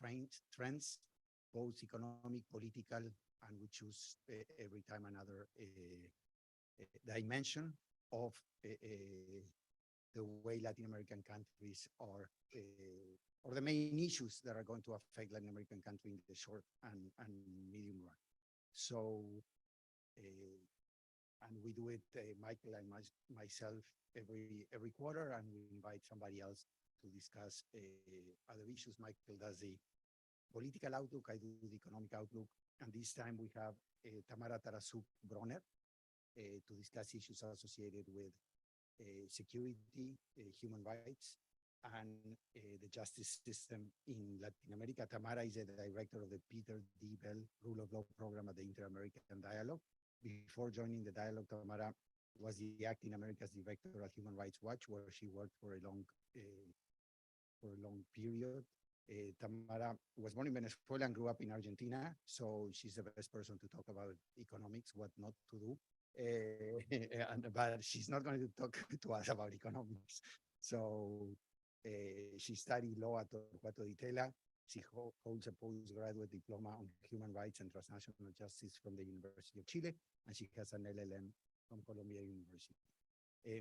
trends, both economic, political, and we choose every time another dimension of the way Latin American countries are, or the main issues that are going to affect Latin American country in the short and medium run. So, and we do it, Michael and myself, every quarter, and we invite somebody else to discuss other issues. Michael does the political outlook, I do the economic outlook, and this time we have Tamara Tarasuk Bronner to discuss issues associated with security, human rights, and the justice system in Latin America. Tamara is the director of the Peter D. Bell Rule of Law Program at the Inter-American Dialogue. Before joining the dialogue, Tamara was the acting America's director at Human Rights Watch, where she worked for a long period. Tamara was born in Venezuela and grew up in Argentina, so she's the best person to talk about economics, what not to do. But she's not going to talk to us about economics. So she studied law at Torquato Di Tella. She holds a postgraduate diploma on human rights and transnational justice from the University of Chile, and she has an LLM from Columbia University.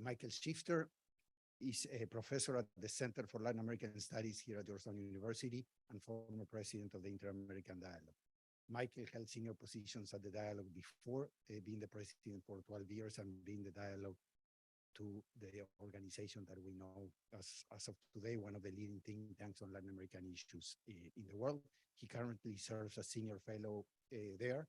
Michael Shifter is a professor at the Center for Latin American Studies here at Georgetown University and former president of the Inter-American Dialogue. Michael held senior positions at the Dialogue before being the president for 12 years and being the Dialogue to the organization that we know as of today, one of the leading think tanks on Latin American issues in the world. He currently serves as senior fellow there.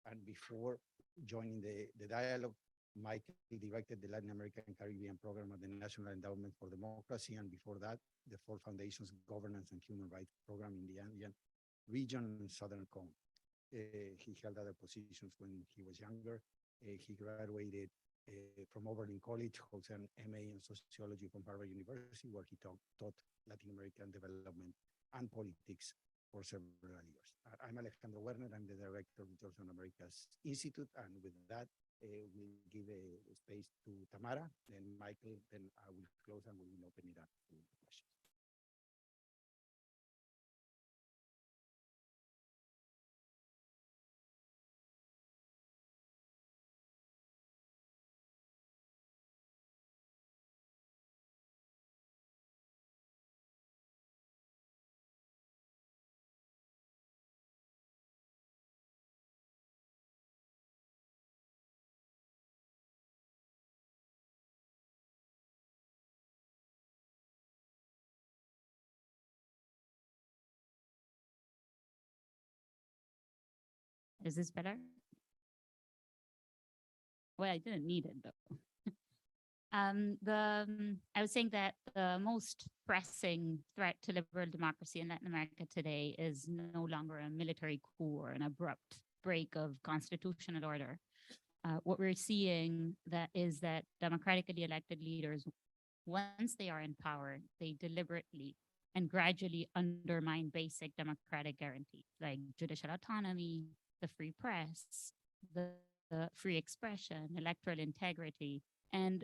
And before joining the Dialogue, Michael directed the Latin American and Caribbean program at the National Endowment for Democracy, and before that, the Ford Foundation's Governance and Human Rights program in the Andean region and Southern Congo. He held other positions when he was younger. He graduated from Oberlin College, holds an MA in sociology from Harvard University, where he taught Latin American development and politics for several years. I'm Alejandro Werner. I'm the director of the Georgetown Americas Institute, and with that, we'll give a space to Tamara, then Michael, then I will close and we will open it up to questions. Is this better? Well, I didn't need it though. I was saying that the most pressing threat to liberal democracy in Latin America today is no longer a military coup or an abrupt break of constitutional order. What we're seeing that is that democratically elected leaders, once they are in power, they deliberately and gradually undermine basic democratic guarantees like judicial autonomy, the free press, the free expression, electoral integrity. And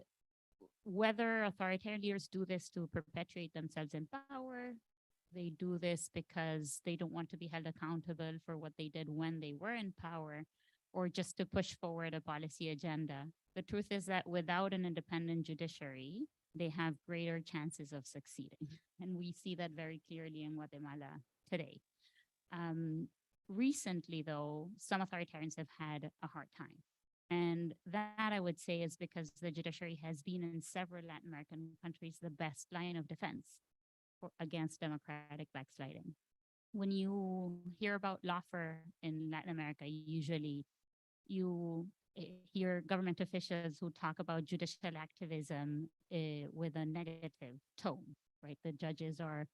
whether authoritarian leaders do this to perpetuate themselves in power, they do this because they don't want to be held accountable for what they did when they were in power, or just to push forward a policy agenda. The truth is that without an independent judiciary, they have greater chances of succeeding. And we see that very clearly in Guatemala today. Recently, though, some authoritarians have had a hard time. And that, I would say, is because the judiciary has been in several Latin American countries the best line of defense against democratic backsliding. When you hear about lawfare in Latin America, usually you hear government officials who talk about judicial activism with a negative tone, right? The judges are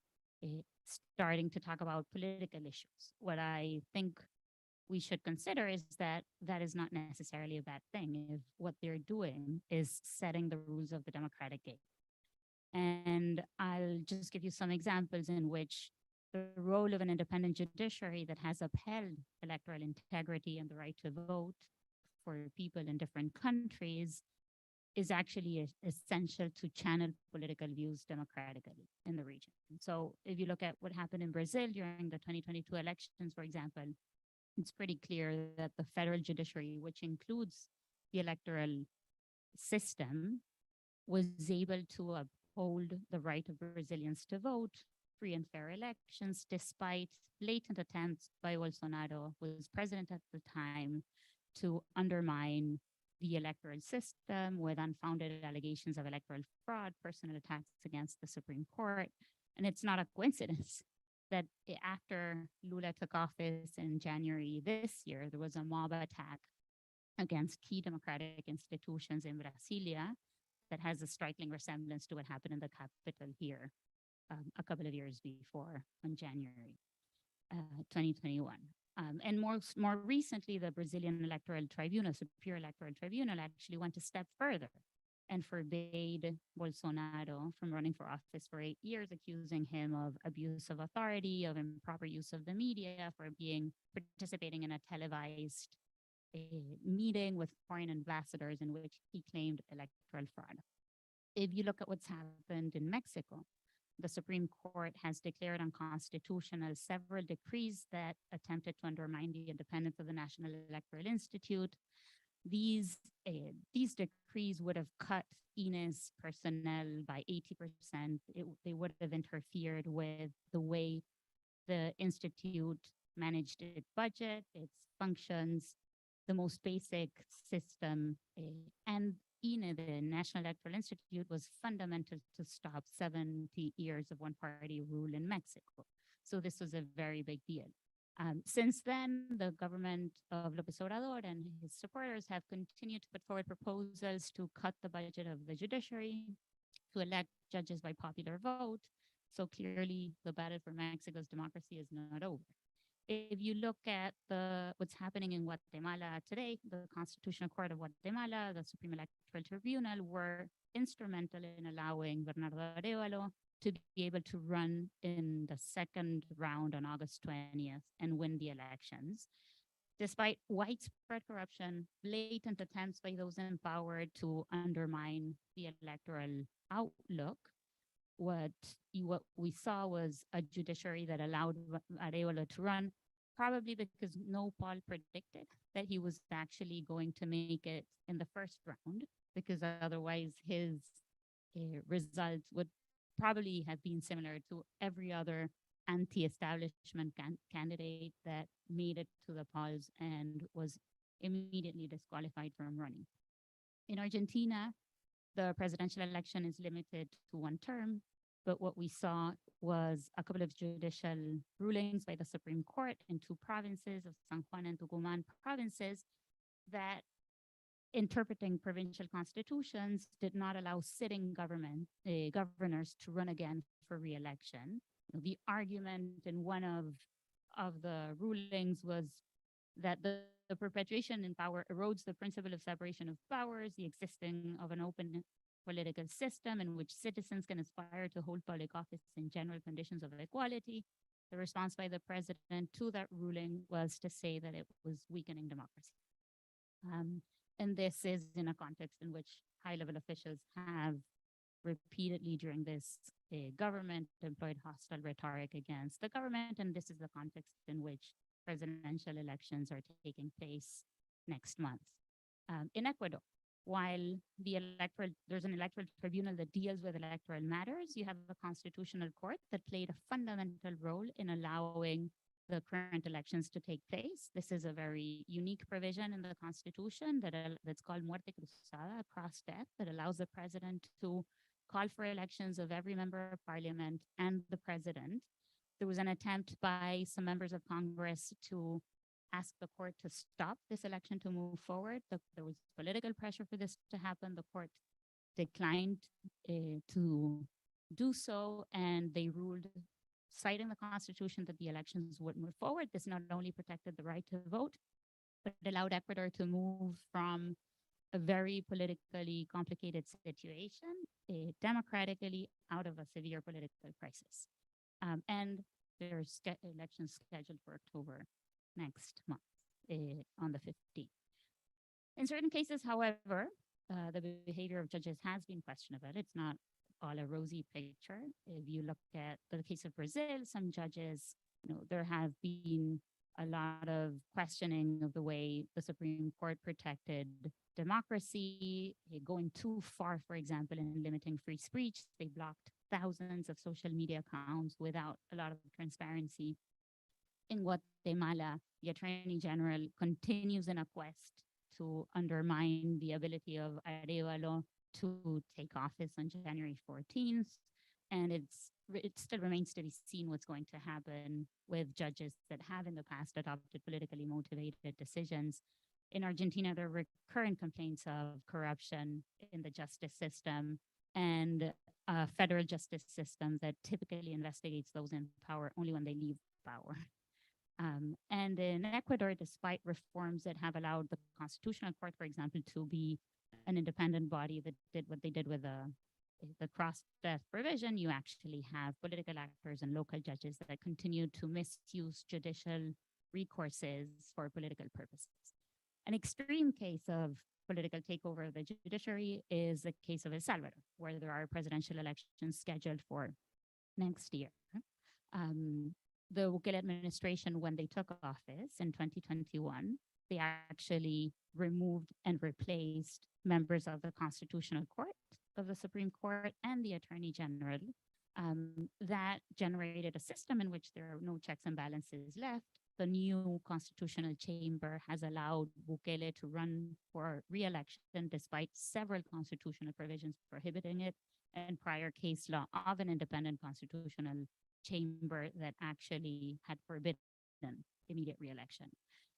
starting to talk about political issues. What I think we should consider is that that is not necessarily a bad thing if what they're doing is setting the rules of the democratic game. And I'll just give you some examples in which the role of an independent judiciary that has upheld electoral integrity and the right to vote for people in different countries is actually essential to channel political views democratically in the region. So if you look at what happened in Brazil during the 2022 elections, for example, it's pretty clear that the federal judiciary, which includes the electoral system, was able to uphold the right of Brazilians to vote, free and fair elections, despite blatant attempts by Bolsonaro, who was president at the time, to undermine the electoral system with unfounded allegations of electoral fraud, personal attacks against the Supreme Court. And it's not a coincidence that after Lula took office in January this year, there was a mob attack against key democratic institutions in Brasilia that has a striking resemblance to what happened in the capital here a couple of years before in January 2021. And more recently, the Brazilian Electoral Tribunal, Superior Electoral Tribunal, actually went a step further and forbade Bolsonaro from running for office for 8 years, accusing him of abuse of authority, of improper use of the media, for participating in a televised meeting with foreign ambassadors in which he claimed electoral fraud. If you look at what's happened in Mexico, the Supreme Court has declared unconstitutional several decrees that attempted to undermine the independence of the National Electoral Institute. These decrees would have cut INE's personnel by 80%. They would have interfered with the way the institute managed its budget, its functions, the most basic system. And INE, the National Electoral Institute, was fundamental to stop 70 years of one-party rule in Mexico. So this was a very big deal. Since then, the government of López Obrador and his supporters have continued to put forward proposals to cut the budget of the judiciary, to elect judges by popular vote. So clearly, the battle for Mexico's democracy is not over. If you look at what's happening in Guatemala today, the Constitutional Court of Guatemala, the Supreme Electoral Tribunal were instrumental in allowing Bernardo Arevalo to be able to run in the second round on August 20th and win the elections. Despite widespread corruption, blatant attempts by those empowered to undermine the electoral outlook, what we saw was a judiciary that allowed Arevalo to run, probably because no poll predicted that he was actually going to make it in the first round, because otherwise his results would probably have been similar to every other anti-establishment candidate that made it to the polls and was immediately disqualified from running. In Argentina, the presidential election is limited to one term, but what we saw was a couple of judicial rulings by the Supreme Court in two provinces of San Juan and Tucumán provinces that, interpreting provincial constitutions, did not allow sitting governors to run again for re-election. The argument in one of the rulings was that the perpetuation in power erodes the principle of separation of powers, the existing of an open political system in which citizens can aspire to hold public office in general conditions of equality. The response by the president to that ruling was to say that it was weakening democracy. And this is in a context in which high-level officials have repeatedly during this government employed hostile rhetoric against the government, and this is the context in which presidential elections are taking place next month. In Ecuador, while there's an electoral tribunal that deals with electoral matters, you have a constitutional court that played a fundamental role in allowing the current elections to take place. This is a very unique provision in the Constitution that's called Muerte Cruzada, cross death, that allows the president to call for elections of every member of parliament and the president. There was an attempt by some members of Congress to ask the court to stop this election to move forward. There was political pressure for this to happen. The court declined to do so, and they ruled, citing the Constitution, that the elections would move forward. This not only protected the right to vote, but it allowed Ecuador to move from a very politically complicated situation democratically out of a severe political crisis. And there's elections scheduled for October next month on the 15th. In certain cases, however, the behavior of judges has been questionable. It's not all a rosy picture. If you look at the case of Brazil, some judges, there have been a lot of questioning of the way the Supreme Court protected democracy, going too far, for example, in limiting free speech. They blocked thousands of social media accounts without a lot of transparency. In Guatemala, the Attorney General continues in a quest to undermine the ability of Arevalo to take office on January 14th. And it still remains to be seen what's going to happen with judges that have in the past adopted politically motivated decisions. In Argentina, there are recurrent complaints of corruption in the justice system and a federal justice system that typically investigates those in power only when they leave power. And in Ecuador, despite reforms that have allowed the Constitutional Court, for example, to be an independent body that did what they did with the cross-death provision, you actually have political actors and local judges that continue to misuse judicial recourses for political purposes. An extreme case of political takeover of the judiciary is the case of El Salvador, where there are presidential elections scheduled for next year. The Bukele administration, when they took office in 2021, they actually removed and replaced members of the Constitutional Court, of the Supreme Court, and the Attorney General. That generated a system in which there are no checks and balances left. The new constitutional chamber has allowed Bukele to run for re-election despite several constitutional provisions prohibiting it and prior case law of an independent constitutional chamber that actually had forbidden immediate re-election.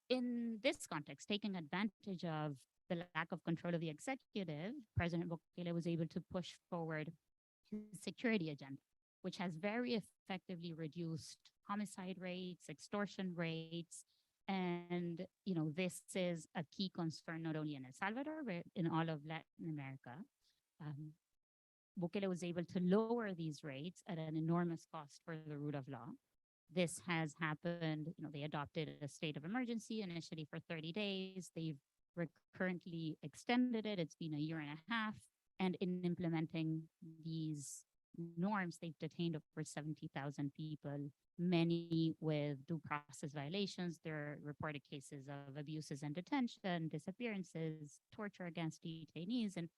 In this context, taking advantage of the lack of control of the executive, President Bukele was able to push forward his security agenda, which has very effectively reduced homicide rates, extortion rates, and this is a key concern not only in El Salvador, but in all of Latin America. Bukele was able to lower these rates at an enormous cost for the rule of law. This has happened, they adopted a state of emergency initially for 30 days. They've currently extended it. It's been a year and a half. And in implementing these norms, they've detained over 70,000 people, many with due process violations. There are reported cases of abuses in detention, disappearances, torture against detainees, and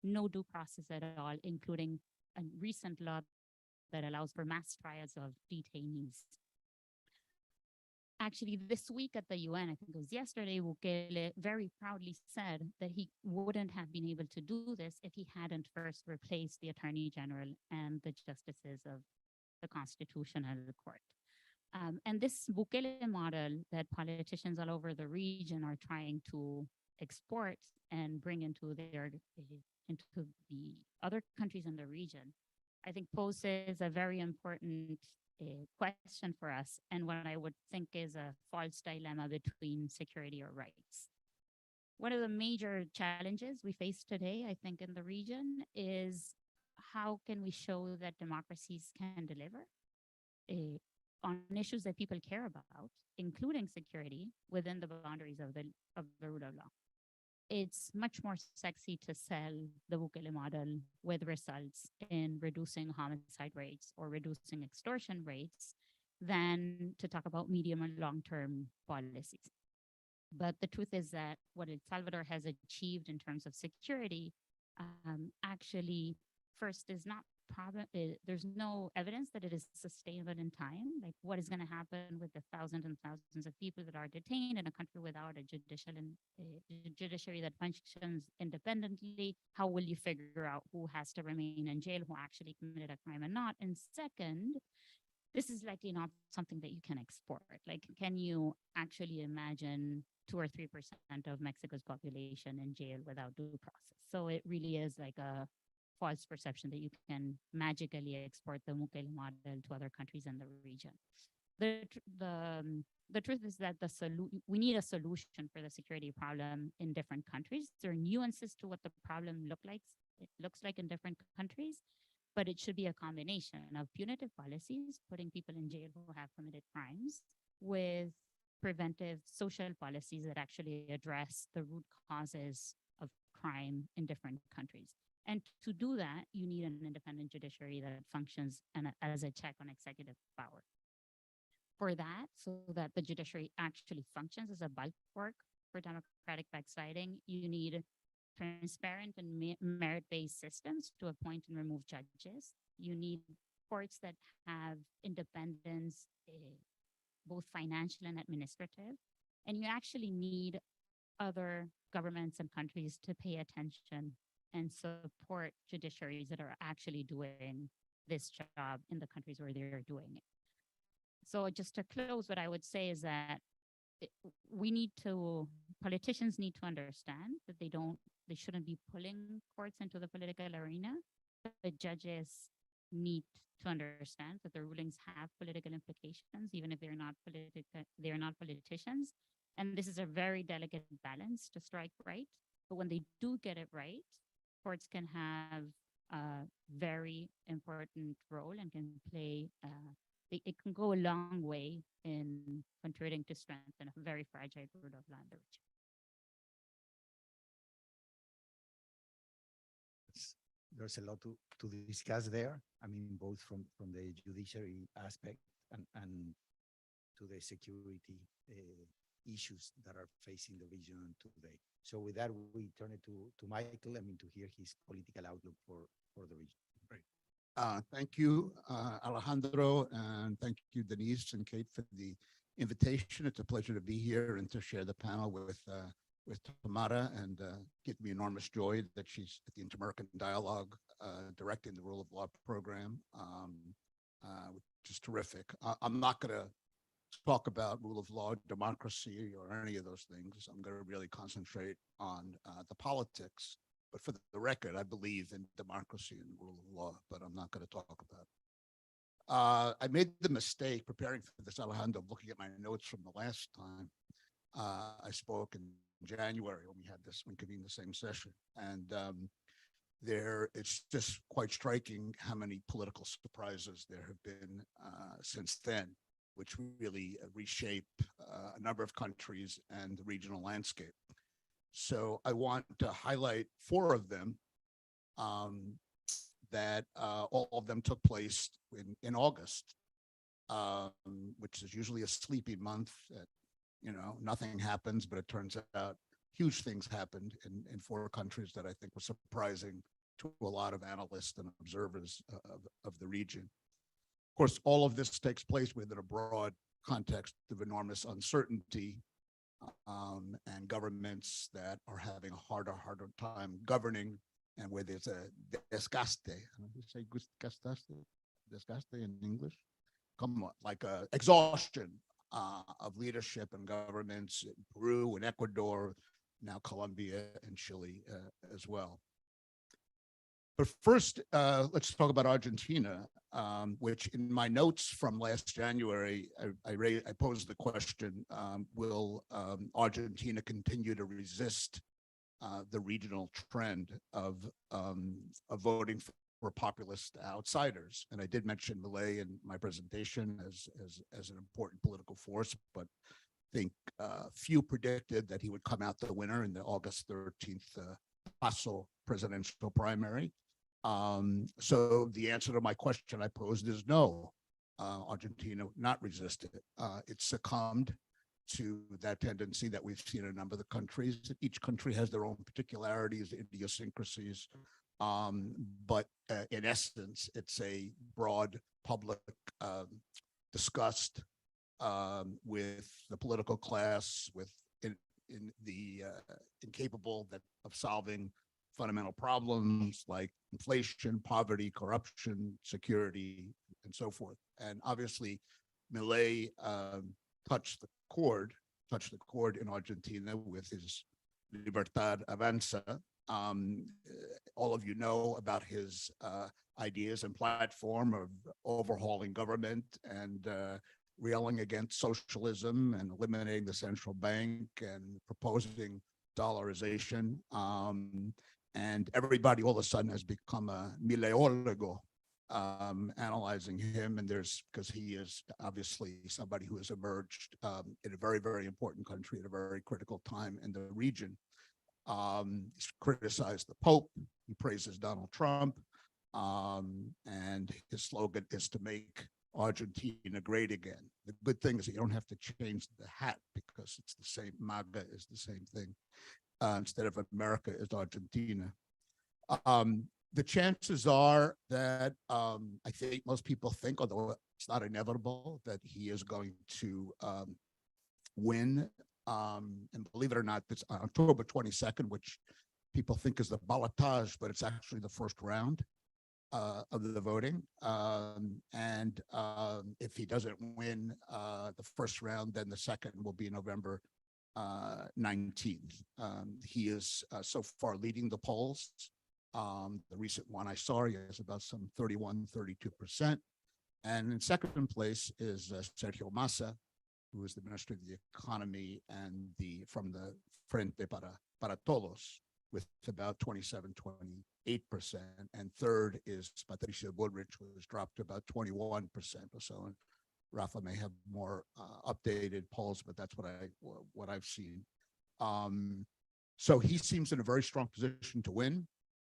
no due process at all, including a recent law that allows for mass trials of detainees. Actually, this week at the UN, I think it was yesterday, Bukele very proudly said that he wouldn't have been able to do this if he hadn't first replaced the Attorney General and the justices of the Constitutional Court. And this Bukele model that politicians all over the region are trying to export and bring into the other countries in the region, I think poses a very important question for us, and what I would think is a false dilemma between security or rights. One of the major challenges we face today, I think, in the region is how can we show that democracies can deliver on issues that people care about, including security, within the boundaries of the rule of law. It's much more sexy to sell the Bukele model with results in reducing homicide rates or reducing extortion rates than to talk about medium and long-term policies. But the truth is that what El Salvador has achieved in terms of security actually first is not there's no evidence that it is sustainable in time. Like, what is going to happen with the thousands and thousands of people that are detained in a country without a judiciary that functions independently? How will you figure out who has to remain in jail, who actually committed a crime and not? And second, this is likely not something that you can export. Like, can you actually imagine 2 or 3% of Mexico's population in jail without due process? So it really is like a false perception that you can magically export the Bukele model to other countries in the region. The truth is that we need a solution for the security problem in different countries. There are nuances to what the problem looks like in different countries, but it should be a combination of punitive policies, putting people in jail who have committed crimes, with preventive social policies that actually address the root causes of crime in different countries. And to do that, you need an independent judiciary that functions as a check on executive power. For that, so that the judiciary actually functions as a bulwark for democratic backsliding, you need transparent and merit-based systems to appoint and remove judges. You need courts that have independence, both financial and administrative. And you actually need other governments and countries to pay attention and support judiciaries that are actually doing this job in the countries where they're doing it. So just to close, what I would say is that politicians need to understand that they shouldn't be pulling courts into the political arena. The judges need to understand that the rulings have political implications, even if they're not politicians. And this is a very delicate balance to strike right. But when they do get it right, courts can have a very important role and can play, it can go a long way in contributing to strengthen a very fragile rule of law in the region. There's a lot to discuss there. I mean, both from the judiciary aspect and to the security issues that are facing the region today. So with that, we turn it to Michael, I mean, to hear his political outlook for the region. Great. Thank you, Alejandro, and thank you, Denise and Kate, for the invitation. It's a pleasure to be here and to share the panel with Tamara, and gives me enormous joy that she's at the Inter-American Dialogue directing the Rule of Law program, which is terrific. I'm not going to talk about rule of law, democracy, or any of those things. I'm going to really concentrate on the politics. But for the record, I believe in democracy and rule of law, but I'm not going to talk about it. I made the mistake preparing for this, Alejandro, looking at my notes from the last time I spoke in January when we convened the same session. And it's just quite striking how many political surprises there have been since then, which really reshape a number of countries and the regional landscape. So I want to highlight 4 of them that all of them took place in August, which is usually a sleepy month. Nothing happens, but it turns out huge things happened in 4 countries that I think were surprising to a lot of analysts and observers of the region. Of course, all of this takes place within a broad context of enormous uncertainty and governments that are having a harder time governing, and where there's a desgaste. How do you say desgaste in English? Like a exhaustion of leadership and governments in Peru and Ecuador, now Colombia and Chile as well. But first, let's talk about Argentina, which in my notes from last January, I posed the question, will Argentina continue to resist the regional trend of voting for populist outsiders? And I did mention Milei in my presentation as an important political force, but I think few predicted that he would come out the winner in the August 13th PASO presidential primary. So the answer to my question I posed is no. Argentina not resist it. It succumbed to that tendency that we've seen in a number of the countries. Each country has their own particularities, idiosyncrasies, but in essence, it's a broad public disgust with the political class, incapable of solving fundamental problems like inflation, poverty, corruption, security, and so forth. And obviously, Milei touched the chord in Argentina with his Libertad Avanza. All of you know about his ideas and platform of overhauling government and railing against socialism and eliminating the central bank and proposing dollarization. And everybody all of a sudden has become a Mileiólogo, analyzing him. And because he is obviously somebody who has emerged in a very, very important country at a very critical time in the region. He's criticized the Pope. He praises Donald Trump. And his slogan is to make Argentina great again. The good thing is you don't have to change the hat because it's the same. MAGA is the same thing. Instead of America is Argentina. The chances are that I think most people think, although it's not inevitable, that he is going to win. And believe it or not, this October 22nd, which people think is the ballotage, but it's actually the first round of the voting. And if he doesn't win the first round, then the second will be November 19th. He is so far leading the polls. The recent one I saw, he has about some 32%. And in second place is Sergio Massa, who is the Minister of the Economy and from the Frente para Todos, with about 27-28%. And third is Patricia Bullrich, who has dropped to about 21% or so. And Rafa may have more updated polls, but that's what I've seen. So he seems in a very strong position to win.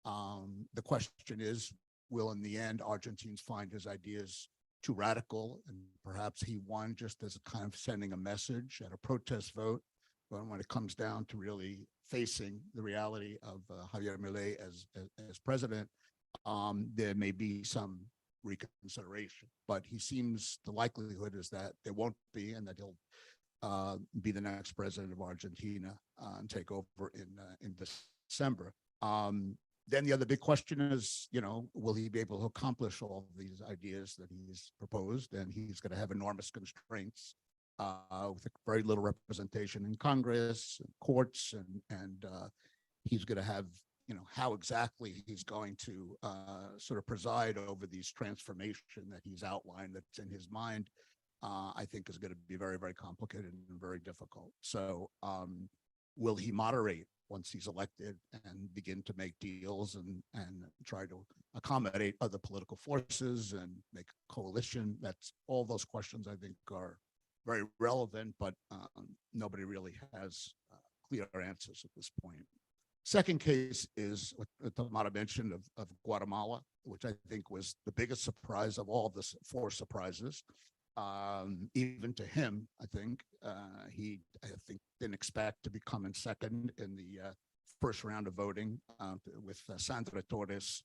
The question is, will in the end Argentines find his ideas too radical, and perhaps he won just as a kind of sending a message at a protest vote? But when it comes down to really facing the reality of Javier Milei as president, there may be some reconsideration. But he seems, the likelihood is that there won't be, and that he'll be the next president of Argentina and take over in December. Then the other big question is, will he be able to accomplish all of these ideas that he's proposed? And he's going to have enormous constraints with very little representation in Congress, and courts, and he's going to have, how exactly he's going to sort of preside over these transformation that he's outlined that's in his mind, I think is going to be very, very complicated and very difficult. So will he moderate once he's elected and begin to make deals and try to accommodate other political forces and make a coalition? That's all those questions I think are very relevant, but nobody really has clear answers at this point. Second case is what Tamara mentioned of Guatemala, which I think was the biggest surprise of all of the four surprises. Even to him, I think he didn't expect to be coming second in the first round of voting, with Sandra Torres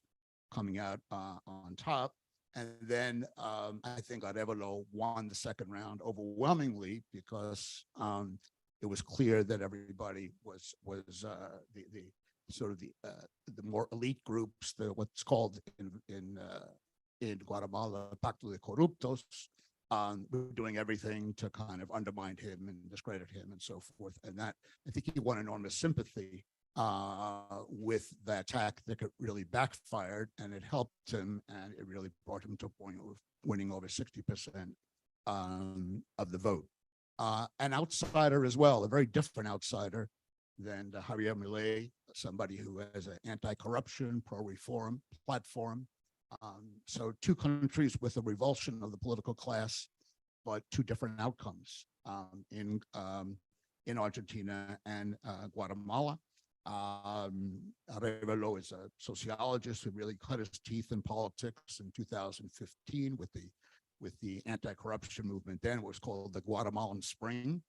coming out on top. And then I think Arevalo won the second round overwhelmingly because it was clear that everybody was the sort of the more elite groups, what's called in Guatemala Pacto de Corruptos, were doing everything to kind of undermine him and discredit him and so forth. And that, I think he won enormous sympathy with the attack that really backfired, and it helped him, and it really brought him to a point of winning over 60% of the vote. An outsider as well, a very different outsider than Javier Milei, somebody who has an anti-corruption, pro-reform platform. So two countries with a revulsion of the political class, but two different outcomes in Argentina and Guatemala. Arevalo is a sociologist who really cut his teeth in politics in 2015 with the anti-corruption movement. Then it was called the Guatemalan Spring,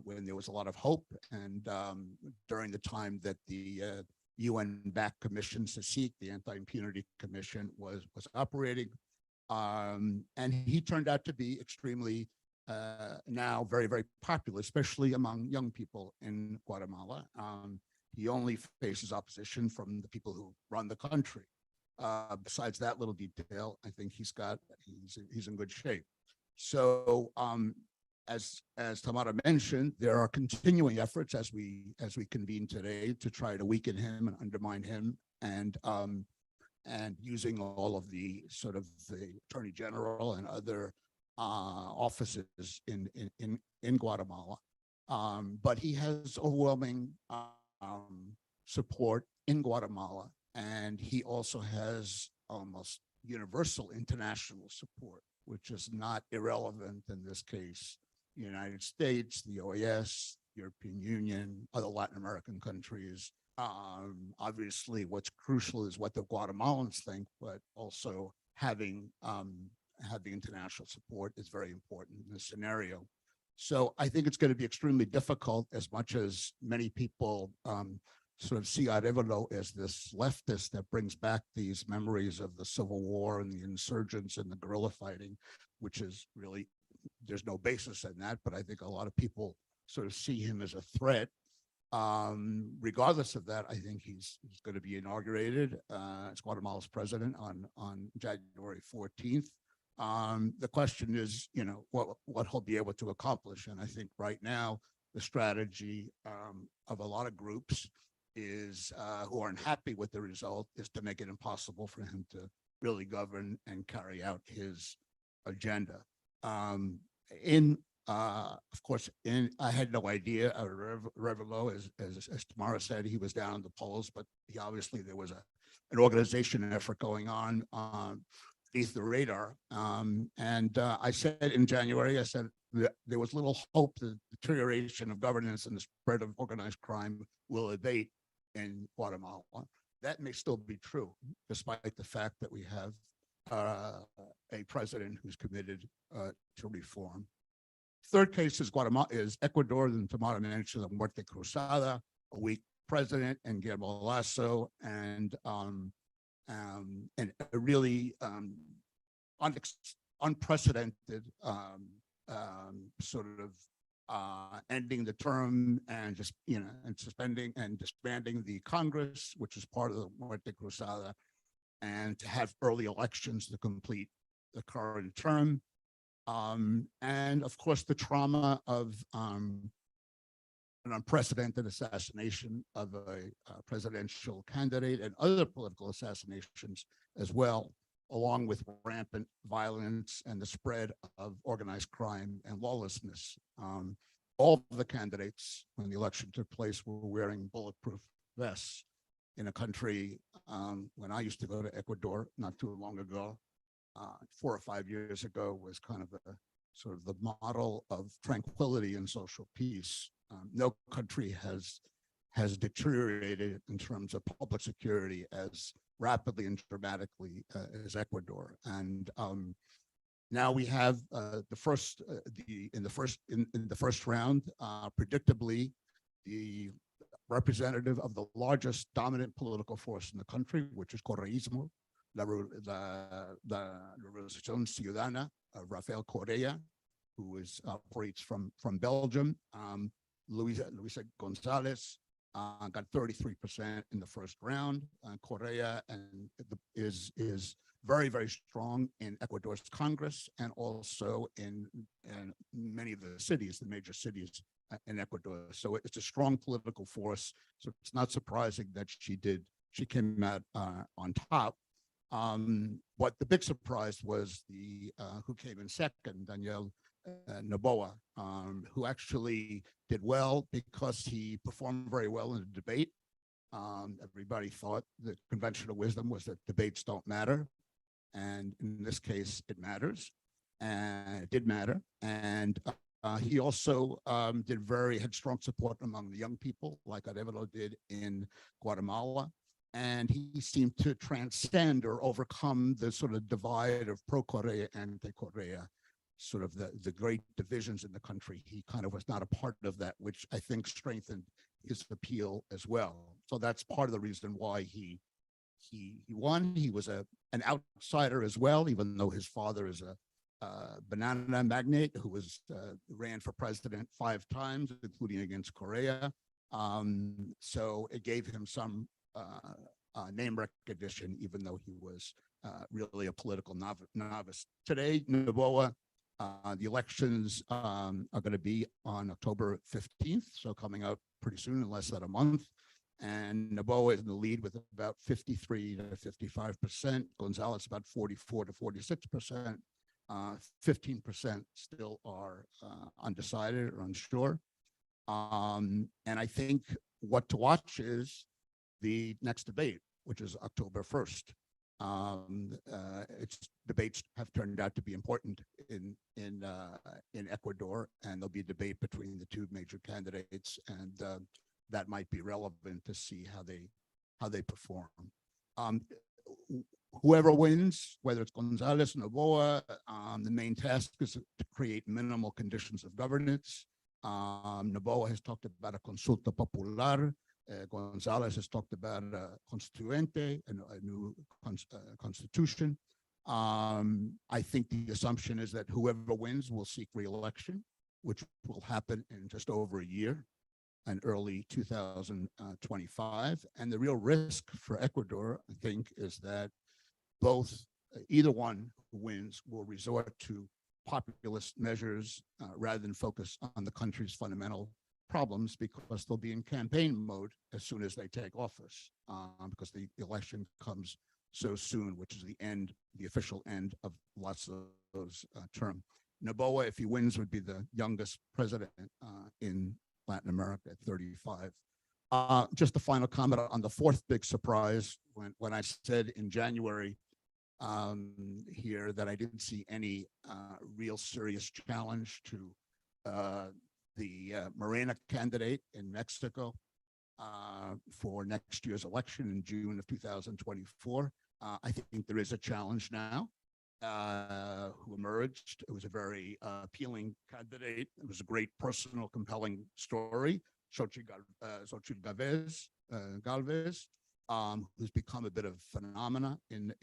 when there was a lot of hope, and during the time that the UN-backed commission, CSIC, the Anti-Impunity Commission, was operating. And he turned out to be extremely, now very, very popular, especially among young people in Guatemala. He only faces opposition from the people who run the country. Besides that little detail, I think he's in good shape. So as Tamara mentioned, there are continuing efforts as we convene today to try to weaken him and undermine him, and using all of the sort of the Attorney General and other offices in Guatemala. But he has overwhelming support in Guatemala, and he also has almost universal international support, which is not irrelevant in this case. The United States, the OAS, European Union, other Latin American countries. Obviously, what's crucial is what the Guatemalans think, but also having international support is very important in this scenario. So I think it's going to be extremely difficult, as much as many people sort of see Arevalo as this leftist that brings back these memories of the Civil War and the insurgents and the guerrilla fighting, which is really, there's no basis in that, but I think a lot of people sort of see him as a threat. Regardless of that, I think he's going to be inaugurated as Guatemala's president on January 14th. The question is, you know, what he'll be able to accomplish. And I think right now, the strategy of a lot of groups is who are unhappy with the result is to make it impossible for him to really govern and carry out his agenda. Of course, I had no idea. Arevalo, as Tamara said, he was down in the polls, but he obviously there was an organization effort going on beneath the radar. I said in January, I said that there was little hope that the deterioration of governance and the spread of organized crime will abate in Guatemala. That may still be true, despite the fact that we have a president who's committed to reform. Third case is Ecuador, and Tamara mentioned the Muerte Cruzada, a weak president, and Guillermo Lasso, and a really unprecedented sort of ending the term and just, you know, and suspending and disbanding the Congress, which is part of the Muerte Cruzada, and to have early elections to complete the current term. And of course, the trauma of an unprecedented assassination of a presidential candidate and other political assassinations as well, along with rampant violence and the spread of organized crime and lawlessness. All of the candidates, when the election took place, were wearing bulletproof vests. In a country, when I used to go to Ecuador not too long ago, 4 or 5 years ago, was kind of a sort of the model of tranquility and social peace. No country has deteriorated in terms of public security as rapidly and dramatically as Ecuador. And now we have in the first round, predictably, the representative of the largest dominant political force in the country, which is Correísmo, La Revolución Ciudadana, Rafael Correa, who operates from Belgium. Luisa Gonzalez got 33% in the first round. Correa is very, very strong in Ecuador's Congress and also in many of the cities, the major cities in Ecuador. So it's a strong political force. So it's not surprising that she came out on top. But the big surprise was who came in second, Daniel Noboa, who actually did well because he performed very well in the debate. Everybody thought the conventional wisdom was that debates don't matter. And in this case, it matters. And it did matter. And he also had strong support among the young people, like Arevalo did in Guatemala. And he seemed to transcend or overcome the sort of divide of pro-Correa and anti-Correa, sort of the great divisions in the country. He kind of was not a part of that, which I think strengthened his appeal as well. So that's part of the reason why he won. He was an outsider as well, even though his father is a banana magnate who ran for president 5 times, including against Correa. So it gave him some name recognition, even though he was really a political novice. Today, Noboa, the elections are going to be on October 15th, so coming up pretty soon, in less than a month. And Noboa is in the lead with about 53 to 55%. Gonzalez about 44 to 46%. 15% still are undecided or unsure. And I think what to watch is the next debate, which is October 1st. It's debates have turned out to be important in Ecuador, and there'll be a debate between the two major candidates, and that might be relevant to see how they perform. Whoever wins, whether it's Gonzalez, Noboa, the main task is to create minimal conditions of governance. Noboa has talked about a consulta popular. Gonzalez has talked about a constituente, a new constitution. I think the assumption is that whoever wins will seek re-election, which will happen in just over a year, in early 2025. And the real risk for Ecuador, I think, is that either one who wins will resort to populist measures rather than focus on the country's fundamental problems, because they'll be in campaign mode as soon as they take office, because the election comes so soon, which is the official end of Lazo's term. Noboa, if he wins, would be the youngest president in Latin America at 35. Just a final comment on the fourth big surprise, when I said in January here that I didn't see any real serious challenge to the Morena candidate in Mexico for next year's election in June of 2024. I think there is a challenge now who emerged. It was a very appealing candidate. It was a great personal, compelling story. Xochitl Galvez, who's become a bit of a phenomena in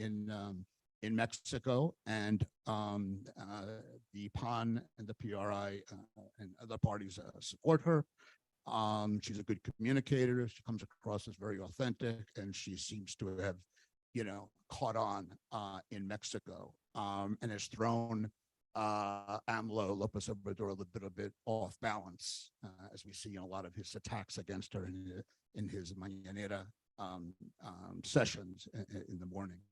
Mexico, and the PAN and the PRI and other parties support her. She's a good communicator. She comes across as very authentic, and she seems to have, caught on in Mexico, and has thrown AMLO, Lopez Obrador, a little bit off balance, as we see in a lot of his attacks against her in his mañanera sessions in the morning.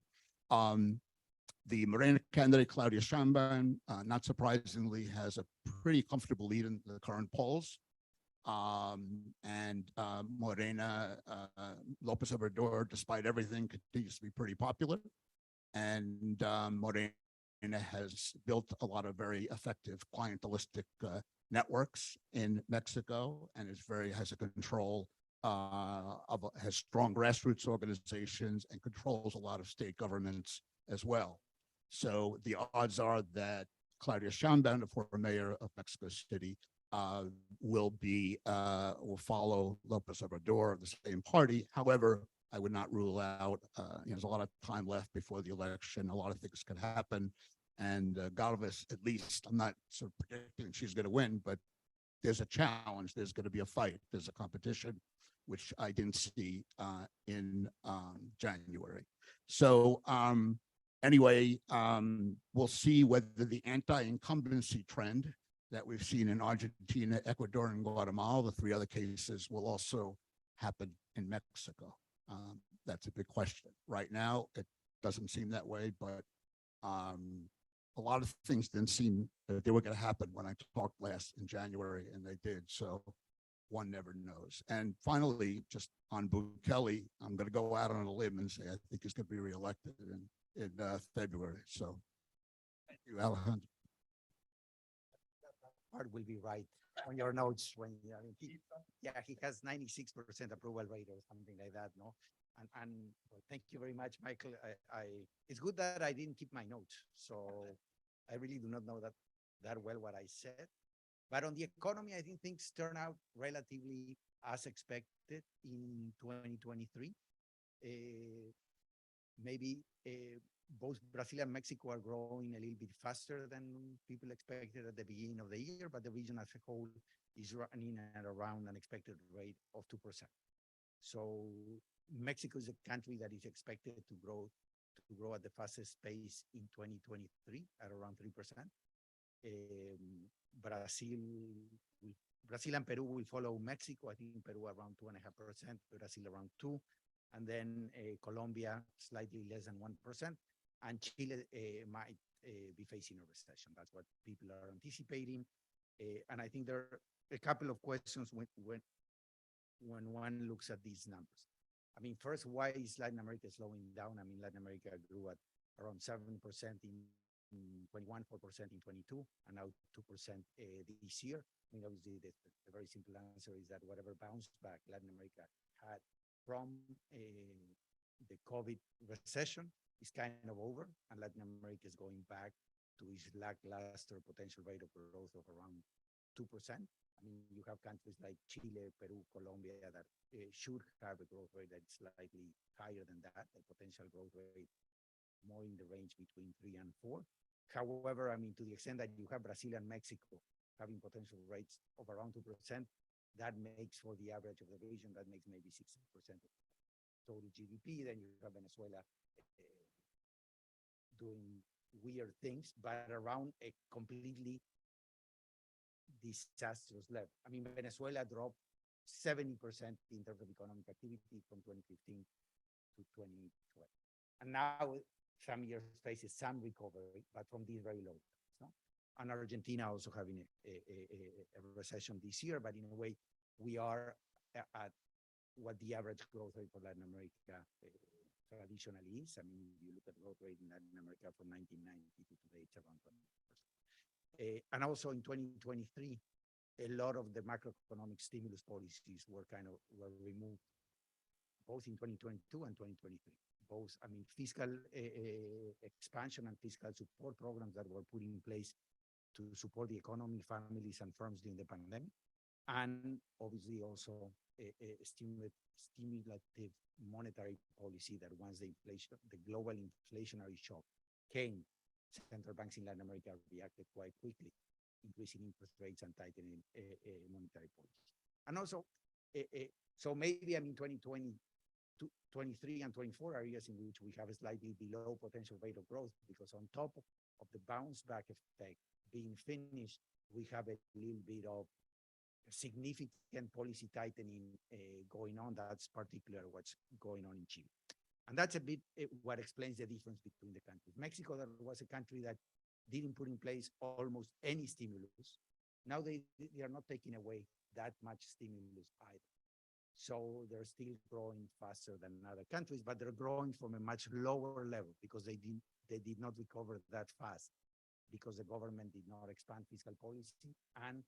The Morena candidate, Claudia Sheinbaum, not surprisingly, has a pretty comfortable lead in the current polls. And Morena, Lopez Obrador, despite everything, continues to be pretty popular. And Morena has built a lot of very effective clientelistic networks in Mexico, and has a control has strong grassroots organizations and controls a lot of state governments as well. So the odds are that Claudia Sheinbaum, the former mayor of Mexico City, will follow Lopez Obrador of the same party. However, I would not rule out, there's a lot of time left before the election. A lot of things could happen. And Galvez, at least, I'm not sort of predicting she's going to win, but there's a challenge. There's going to be a fight. There's a competition, which I didn't see in January. So anyway, we'll see whether the anti-incumbency trend that we've seen in Argentina, Ecuador, and Guatemala, the three other cases, will also happen in Mexico. That's a big question. Right now, it doesn't seem that way, but a lot of things didn't seem that they were going to happen when I talked last in January, and they did. So one never knows. And finally, just on Bukele, I'm going to go out on a limb and say I think he's going to be reelected in February. So thank you, Alejandro. Part will be right on your notes when he has 96% approval rate or something like that, no? And well, thank you very much, Michael. It's good that I didn't keep my notes, so I really do not know that well what I said. But on the economy, I think things turn out relatively as expected in 2023. Maybe both Brazil and Mexico are growing a little bit faster than people expected at the beginning of the year, but the region as a whole is running at around an expected rate of 2%. So Mexico is a country that is expected to grow at the fastest pace in 2023 at around 3%. Brazil and Peru will follow Mexico. I think Peru around 2.5%, Brazil around 2%, and then Colombia slightly less than 1%, and Chile might be facing a recession. That's what people are anticipating. And I think there are a couple of questions when one looks at these numbers. I mean, first, why is Latin America slowing down? I mean, Latin America grew at around 7% in 21, 4% in 22, and now 2% this year. I mean, obviously, the very simple answer is that whatever bounce back Latin America had from the COVID recession is kind of over, and Latin America is going back to its lackluster potential rate of growth of around 2%. I mean, you have countries like Chile, Peru, Colombia that should have a growth rate that's slightly higher than that, the potential growth rate more in the range between 3 and 4. However, I mean, to the extent that you have Brazil and Mexico having potential rates of around 2%, that makes for the average of the region, that makes maybe 6% of total GDP. Then you have Venezuela doing weird things, but around a completely disastrous level. I mean, Venezuela dropped 70% in terms of economic activity from 2015 to 2012. And now some years faces some recovery, but from these very low levels. No? And Argentina also having a recession this year, but in a way, we are at what the average growth rate for Latin America traditionally is. I mean, if you look at growth rate in Latin America from 1990 to today, it's around 20%. And also in 2023, a lot of the macroeconomic stimulus policies were removed, both in 2022 and 2023. Both, I mean, fiscal expansion and fiscal support programs that were put in place to support the economy, families, and firms during the pandemic, and obviously also a stimulative monetary policy that once the global inflationary shock came, central banks in Latin America reacted quite quickly, increasing interest rates and tightening monetary policy. And also, so maybe, I mean, 2020, 23 and 24 are years in which we have a slightly below potential rate of growth, because on top of the bounce back effect being finished, we have a little bit of significant policy tightening going on. That's particular what's going on in Chile. And that's a bit what explains the difference between the countries. Mexico, that was a country that didn't put in place almost any stimulus. Now they are not taking away that much stimulus either. So they're still growing faster than other countries, but they're growing from a much lower level because they did not recover that fast, because the government did not expand fiscal policy, and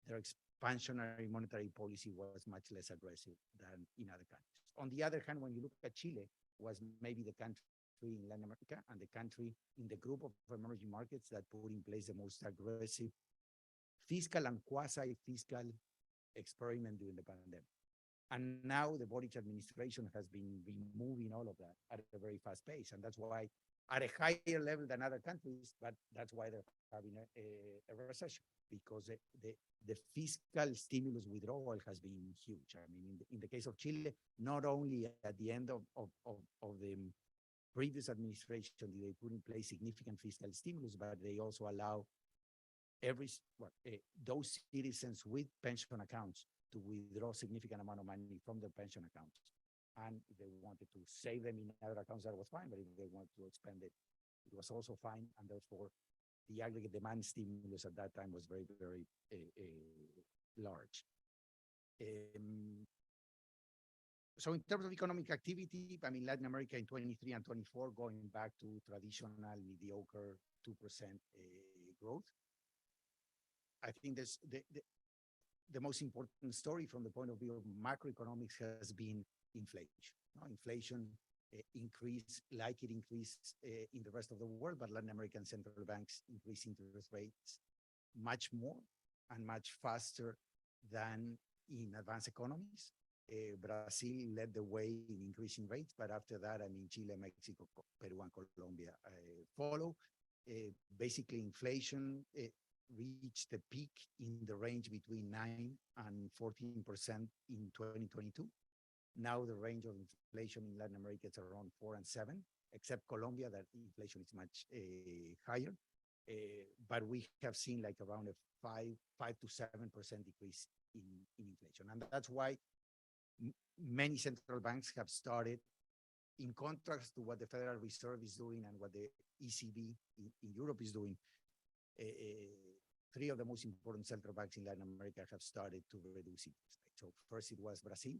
their expansionary monetary policy was much less aggressive than in other countries. On the other hand, when you look at Chile, was maybe the country in Latin America and the country in the group of emerging markets that put in place the most aggressive fiscal and quasi-fiscal experiment during the pandemic. And now the Boric administration has been removing all of that at a very fast pace. And that's why, at a higher level than other countries, but that's why they're having a recession, because the fiscal stimulus withdrawal has been huge. I mean, in the case of Chile, not only at the end of the previous administration did they put in place significant fiscal stimulus, but they also allow those citizens with pension accounts to withdraw significant amount of money from their pension accounts. And if they wanted to save them in other accounts, that was fine. But if they wanted to expend it, it was also fine. And therefore, the aggregate demand stimulus at that time was very, very large. So in terms of economic activity, I mean, Latin America in 23 and 24, going back to traditional mediocre 2% growth. I think this, the most important story from the point of view of macroeconomics has been inflation. Inflation increased like it increased in the rest of the world, but Latin American central banks increase interest rates much more and much faster than in advanced economies. Brazil led the way in increasing rates, but after that, I mean, Chile, Mexico, Peru, and Colombia follow. Basically, inflation reached a peak in the range between 9 and 14% in 2022. Now the range of inflation in Latin America is around 4 and 7, except Colombia, that inflation is much higher. But we have seen like around a 5 to 7% decrease in inflation. And that's why many central banks have started, in contrast to what the Federal Reserve is doing and what the ECB in Europe is doing, three of the most important central banks in Latin America have started to reduce interest rates. So first it was Brazil,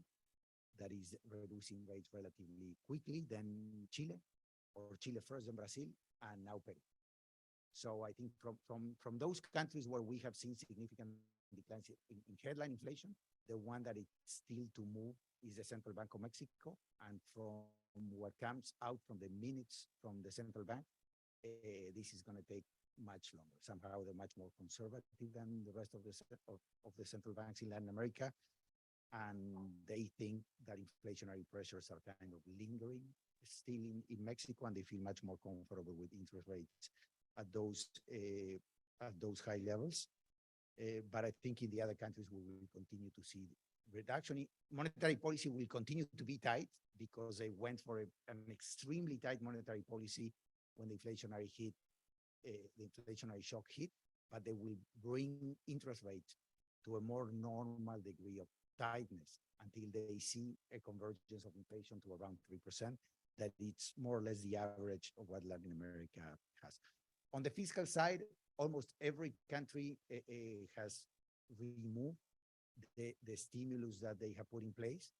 that is reducing rates relatively quickly, then Chile, or Chile first, then Brazil, and now Peru. So I think from those countries where we have seen significant declines in headline inflation, the one that is still to move is the Central Bank of Mexico. And from what comes out from the minutes from the central bank, this is going to take much longer. Somehow they're much more conservative than the rest of the central banks in Latin America. And they think that inflationary pressures are kind of lingering still in Mexico, and they feel much more comfortable with interest rates at those high levels. But I think in the other countries, we will continue to see reduction. Monetary policy will continue to be tight because they went for an extremely tight monetary policy when the inflationary shock hit, but they will bring interest rates to a more normal degree of tightness until they see a convergence of inflation to around 3%, that it's more or less the average of what Latin America has. On the fiscal side, almost every country has removed the stimulus that they have put in place.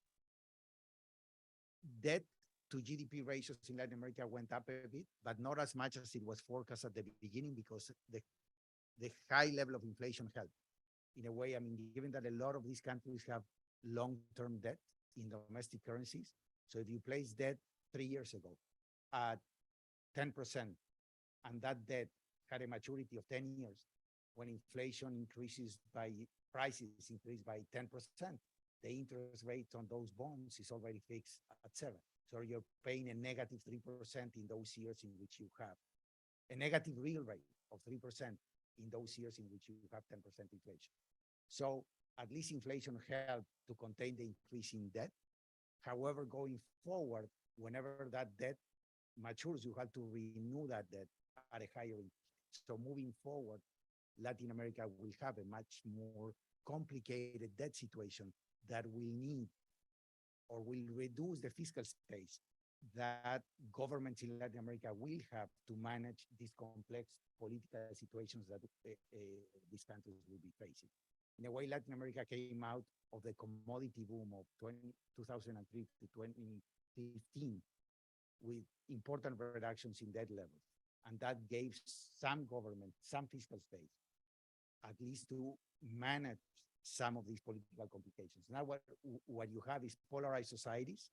Debt to GDP ratios in Latin America went up a bit, but not as much as it was forecast at the beginning because the high level of inflation helped. In a way, I mean, given that a lot of these countries have long-term debt in domestic currencies, so if you place debt 3 years ago at 10%, and that debt had a maturity of 10 years, when inflation increases by prices increase by 10%, the interest rate on those bonds is already fixed at 7. So you're paying a negative 3% in those years in which you have a negative real rate of 3% in those years in which you have 10% inflation. So at least inflation helped to contain the increase in debt. However, going forward, whenever that debt matures, you have to renew that debt at a higher interest. So moving forward, Latin America will have a much more complicated debt situation that will need or will reduce the fiscal space that governments in Latin America will have to manage these complex political situations that these countries will be facing. In a way, Latin America came out of the commodity boom of 2003 to 2015 with important reductions in debt levels. And that gave some government, some fiscal space, at least to manage some of these political complications. Now, what you have is polarized societies,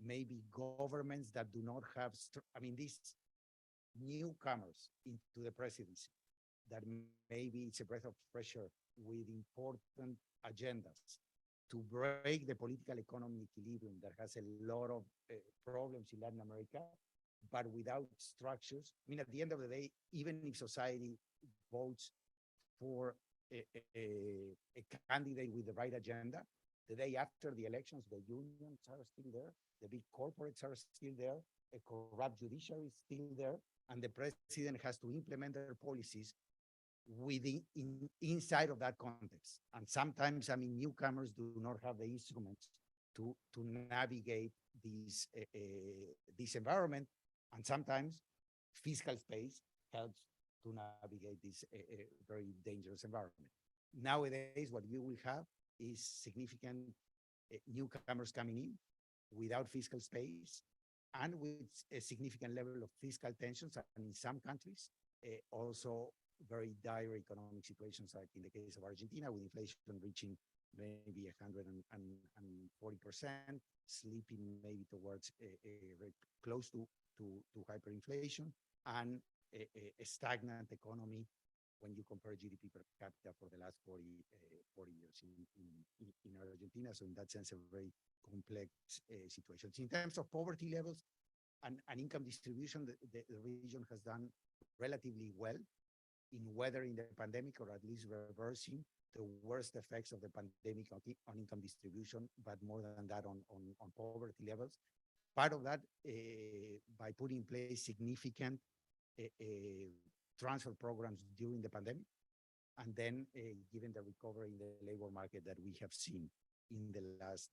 maybe governments that do not have, these newcomers into the presidency, that maybe it's a breath of fresh air with important agendas to break the political economy equilibrium that has a lot of problems in Latin America, but without structures. I mean, at the end of the day, even if society votes for a candidate with the right agenda, the day after the elections, the unions are still there, the big corporates are still there, a corrupt judiciary is still there, and the president has to implement their policies inside of that context. And sometimes, newcomers do not have the instruments to navigate this environment, and sometimes fiscal space helps to navigate this very dangerous environment. Nowadays, what you will have is significant newcomers coming in without fiscal space and with a significant level of fiscal tensions, and in some countries, also very dire economic situations, like in the case of Argentina, with inflation reaching maybe 140%, slipping maybe towards close to hyperinflation, and a stagnant economy when you compare GDP per capita for the last 40 years in Argentina. So in that sense, a very complex situation. In terms of poverty levels and income distribution, the region has done relatively well in weathering the pandemic, or at least reversing the worst effects of the pandemic on income distribution, but more than that on poverty levels. Part of that by putting in place significant transfer programs during the pandemic, and then given the recovery in the labor market that we have seen in the last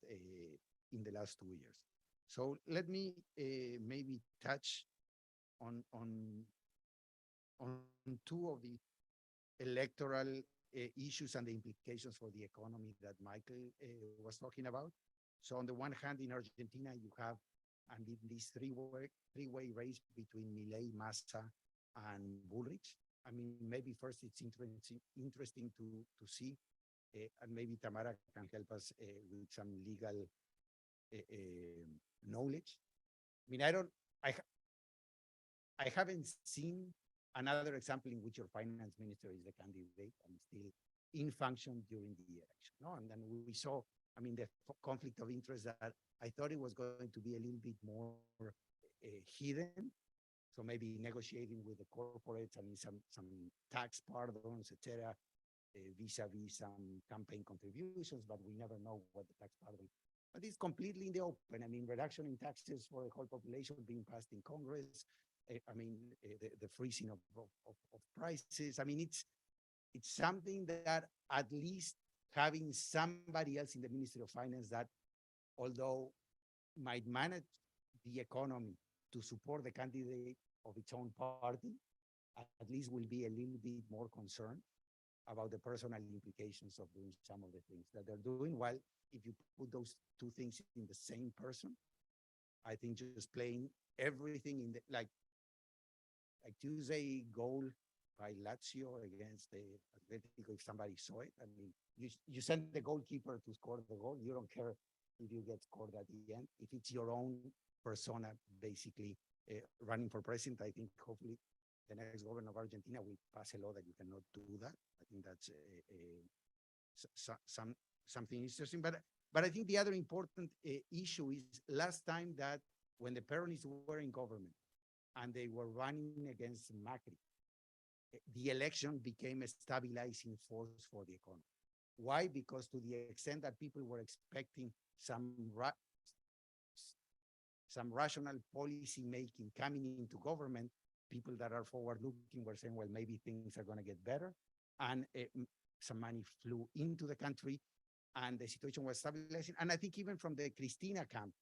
2 years. So let me maybe touch on two of the electoral issues and the implications for the economy that Michael was talking about. So on the one hand, in Argentina, you have and in this three-way race between Milei, Massa, and Bullrich. I mean, maybe first it's interesting to see, and maybe Tamara can help us with some legal knowledge. I mean, I haven't seen another example in which your finance minister is the candidate and still in function during the election. No, and then we saw, I mean, the conflict of interest that I thought it was going to be a little bit more hidden. So maybe negotiating with the corporates, I mean, some tax pardons, etc., vis-a-vis some campaign contributions, but we never know what the tax pardon. But it's completely in the open. I mean, reduction in taxes for the whole population being passed in Congress. I mean, the freezing of prices. I mean, it's something that at least having somebody else in the Ministry of Finance that, although might manage the economy to support the candidate of its own party, at least will be a little bit more concerned about the personal implications of doing some of the things that they're doing. While if you put those two things in the same person, I think just playing everything in the, like Tuesday goal by Lazio against the Atletico, if somebody saw it, I mean, you send the goalkeeper to score the goal. You don't care if you get scored at the end. If it's your own persona, basically running for president, I think hopefully the next governor of Argentina will pass a law that you cannot do that. I think that's something interesting. But I think the other important issue is last time that when the Peronists were in government and they were running against Macri, the election became a stabilizing force for the economy. Why? Because to the extent that people were expecting some rational policy making coming into government, people that are forward looking were saying, well, maybe things are going to get better. And some money flew into the country and the situation was stabilizing. And I think even from the Cristina camp,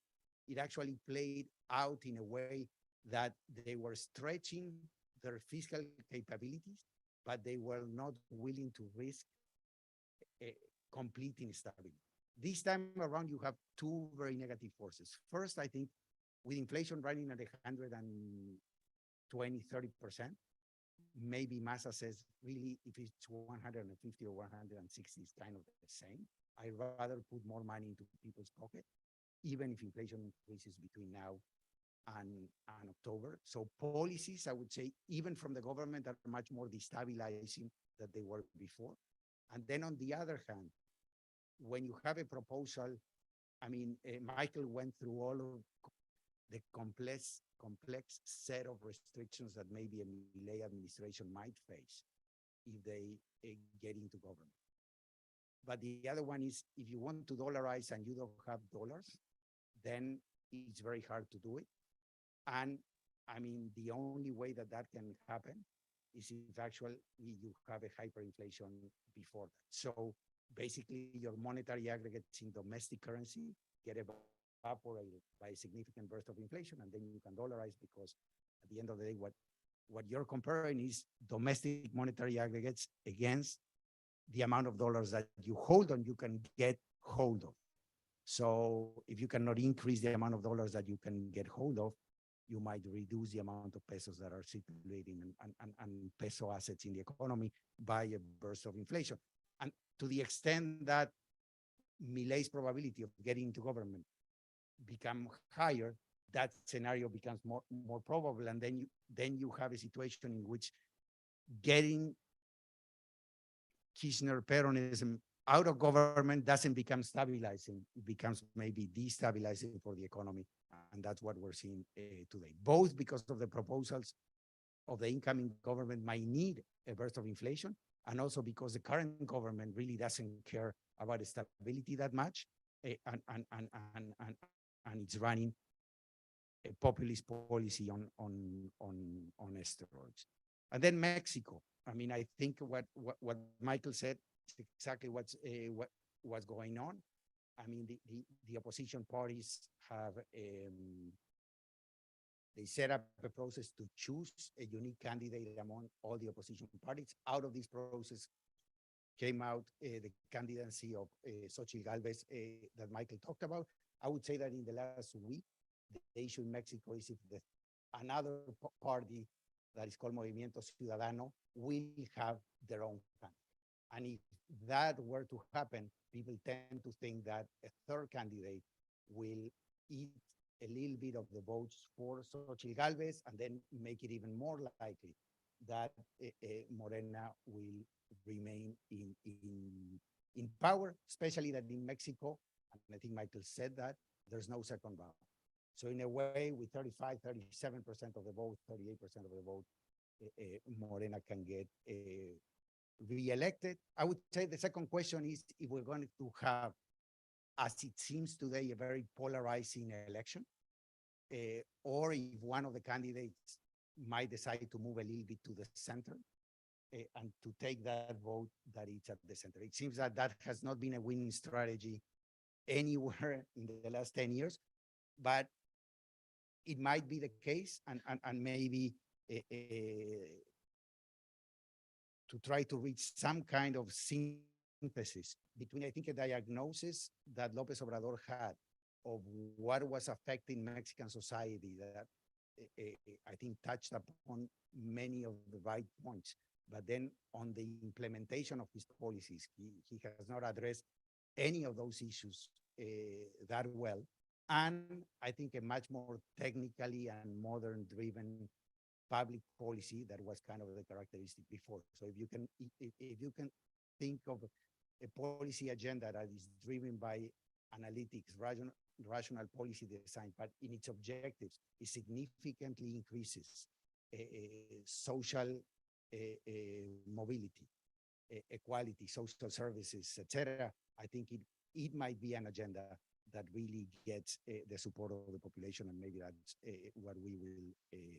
it actually played out in a way that they were stretching their fiscal capabilities, but they were not willing to risk complete instability. This time around, you have two very negative forces. First, I think with inflation running at 120, 30%, maybe Massa says, really, if it's 150 or 160, it's kind of the same. I'd rather put more money into people's pocket, even if inflation increases between now and October. So policies, I would say, even from the government, are much more destabilizing than they were before. And then on the other hand, when you have a proposal, I mean, Michael went through all of the complex set of restrictions that maybe a Milei administration might face if they get into government. But the other one is, if you want to dollarize and you don't have dollars, then it's very hard to do it. And I mean, the only way that that can happen is if actually you have a hyperinflation before that. So basically your monetary aggregates in domestic currency get evaporated by a significant burst of inflation, and then you can dollarize, because at the end of the day, what you're comparing is domestic monetary aggregates against the amount of dollars that you hold on, you can get hold of. So if you cannot increase the amount of dollars that you can get hold of, you might reduce the amount of pesos that are circulating and peso assets in the economy by a burst of inflation. And to the extent that Milei's probability of getting into government become higher, that scenario becomes more probable. And then you have a situation in which getting Kirchner Peronism out of government doesn't become stabilizing. It becomes maybe destabilizing for the economy. And that's what we're seeing today, both because of the proposals of the incoming government might need a burst of inflation, and also because the current government really doesn't care about stability that much, and it's running a populist policy on steroids. And then Mexico. I mean, I think what Michael said is exactly what's going on. I mean, the opposition parties have they set up a process to choose a unique candidate among all the opposition parties. Out of this process came out the candidacy of Xochitl Gálvez that Michael talked about. I would say that in the last week, the issue in Mexico is if another party that is called Movimiento Ciudadano will have their own candidate. And if that were to happen, people tend to think that a third candidate will eat a little bit of the votes for Xochitl Galvez and then make it even more likely that Morena will remain in power, especially that in Mexico, and I think Michael said that, there's no second round. So in a way, with 35, 37% of the vote, 38% of the vote, Morena can get re-elected. I would say the second question is if we're going to have, as it seems today, a very polarizing election, or if one of the candidates might decide to move a little bit to the center and to take that vote that is at the center. It seems that that has not been a winning strategy anywhere in the last 10 years, but it might be the case, and maybe to try to reach some kind of synthesis between, I think, a diagnosis that López Obrador had of what was affecting Mexican society that I think touched upon many of the right points, but then on the implementation of his policies, he has not addressed any of those issues that well. And I think a much more technically and modern driven public policy that was kind of the characteristic before. So if you can think of a policy agenda that is driven by analytics, rational policy design, but in its objectives, it significantly increases social mobility, equality, social services, etc. I think it might be an agenda that really gets the support of the population, and maybe that's what we will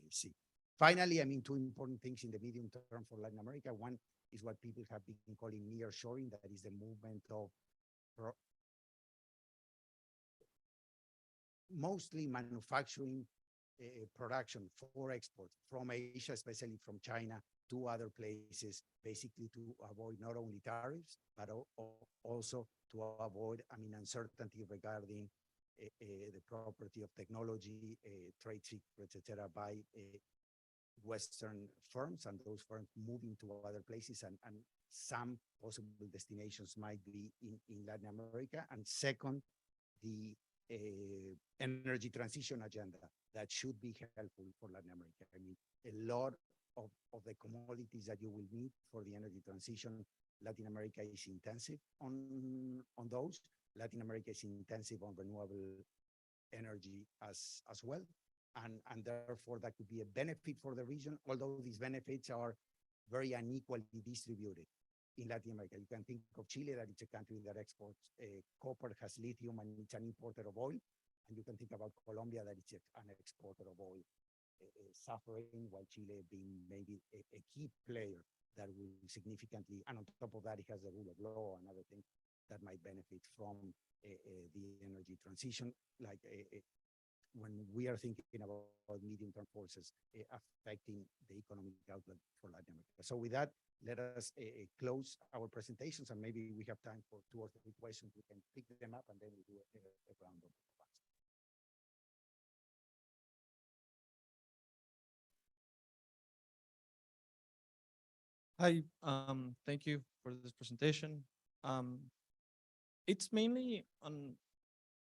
see. Finally, I mean, two important things in the medium term for Latin America. One is what people have been calling nearshoring, that is the movement of mostly manufacturing production for export from Asia, especially from China, to other places, basically to avoid not only tariffs, but also to avoid, I mean, uncertainty regarding the property of technology, trade secrets, etc., by Western firms, and those firms moving to other places, and some possible destinations might be in Latin America. And second, the energy transition agenda that should be helpful for Latin America. I mean, a lot of the commodities that you will need for the energy transition, Latin America is intensive on those. Latin America is intensive on renewable energy as well. And therefore that could be a benefit for the region, although these benefits are very unequally distributed in Latin America. You can think of Chile, that it's a country that exports copper, has lithium, and it's an importer of oil. And you can think about Colombia, that it's an exporter of oil, suffering, while Chile being maybe a key player that will significantly, and on top of that, it has the rule of law and other things that might benefit from the energy transition, like when we are thinking about medium-term forces affecting the economic outlook for Latin America. So with that, let us close our presentations, and maybe we have time for 2 or 3 questions. We can pick them up, and then we do a round of answers. Hi, thank you for this presentation. It's mainly on